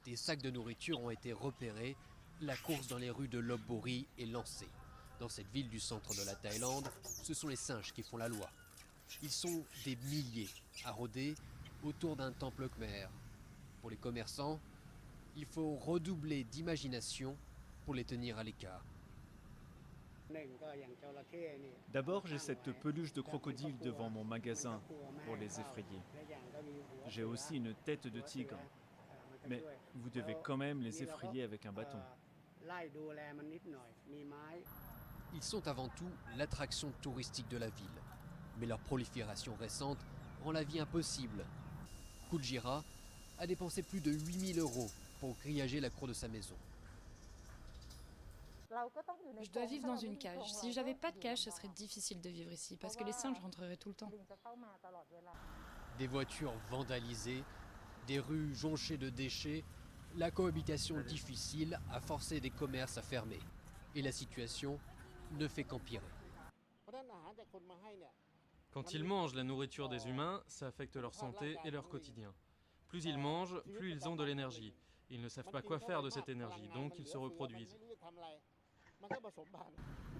Des sacs de nourriture ont été repérés. La course dans les rues de Lopburi est lancée. Dans cette ville du centre de la Thaïlande, ce sont les singes qui font la loi. Ils sont des milliers à rôder autour d'un temple khmer. Pour les commerçants, il faut redoubler d'imagination pour les tenir à l'écart. D'abord, j'ai cette peluche de crocodile devant mon magasin pour les effrayer. J'ai aussi une tête de tigre, mais vous devez quand même les effrayer avec un bâton. Ils sont avant tout l'attraction touristique de la ville. Mais leur prolifération récente rend la vie impossible. Kujira a dépensé plus de 8 000 € pour grillager la cour de sa maison. Je dois vivre dans une cage. Si j'avais pas de cage, ce serait difficile de vivre ici, parce que les singes rentreraient tout le temps. Des voitures vandalisées, des rues jonchées de déchets, la cohabitation difficile a forcé des commerces à fermer. Et la situation ne fait qu'empirer. Quand ils mangent la nourriture des humains, ça affecte leur santé et leur quotidien. Plus ils mangent, plus ils ont de l'énergie. Ils ne savent pas quoi faire de cette énergie, donc ils se reproduisent.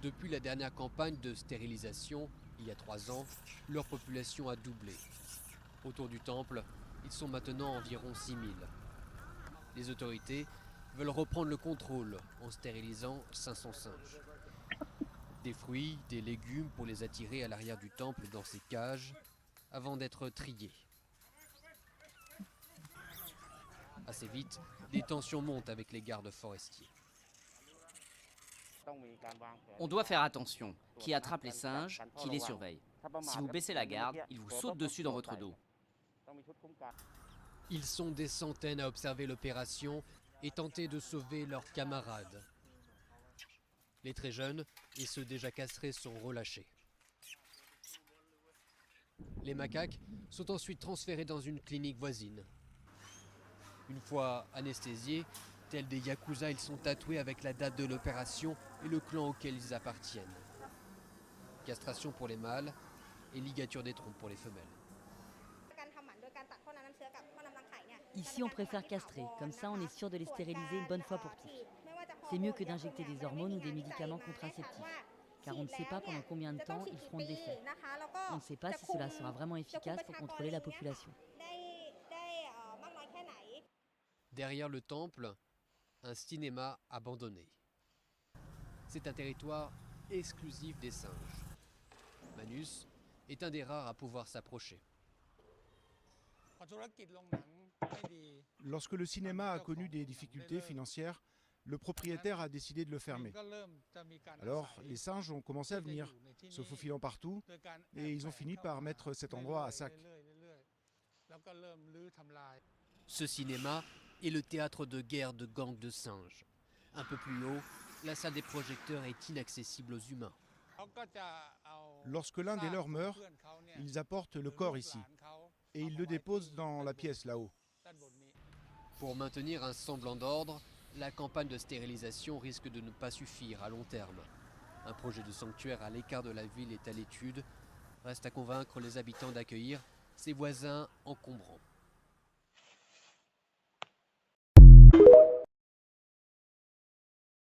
Depuis la dernière campagne de stérilisation, il y a 3 ans, leur population a doublé. Autour du temple, ils sont maintenant environ 6 000. Les autorités veulent reprendre le contrôle en stérilisant 500 singes. Des fruits, des légumes pour les attirer à l'arrière du temple dans ces cages avant d'être triés. Assez vite, des tensions montent avec les gardes forestiers. On doit faire attention. Qui attrape les singes, qui les surveille. Si vous baissez la garde, ils vous sautent dessus dans votre dos. Ils sont des centaines à observer l'opération et tenter de sauver leurs camarades. Les très jeunes et ceux déjà castrés sont relâchés. Les macaques sont ensuite transférés dans une clinique voisine. Une fois anesthésiés, tels des yakuza, ils sont tatoués avec la date de l'opération et le clan auquel ils appartiennent. Castration pour les mâles et ligature des trompes pour les femelles. Ici, on préfère castrer. Comme ça, on est sûr de les stériliser une bonne fois pour toutes. C'est mieux que d'injecter des hormones ou des médicaments contraceptifs. Car on ne sait pas pendant combien de temps ils feront de l'effet. On ne sait pas si cela sera vraiment efficace pour contrôler la population. Derrière le temple, un cinéma abandonné. C'est un territoire exclusif des singes. Manus est un des rares à pouvoir s'approcher. Lorsque le cinéma a connu des difficultés financières, le propriétaire a décidé de le fermer. Alors, les singes ont commencé à venir, se faufilant partout, et ils ont fini par mettre cet endroit à sac. Ce cinéma est le théâtre de guerre de gangs de singes. Un peu plus haut, la salle des projecteurs est inaccessible aux humains. Lorsque l'un des leurs meurt, ils apportent le corps ici, et ils le déposent dans la pièce là-haut. Pour maintenir un semblant d'ordre, la campagne de stérilisation risque de ne pas suffire à long terme. Un projet de sanctuaire à l'écart de la ville est à l'étude. Reste à convaincre les habitants d'accueillir ces voisins encombrants.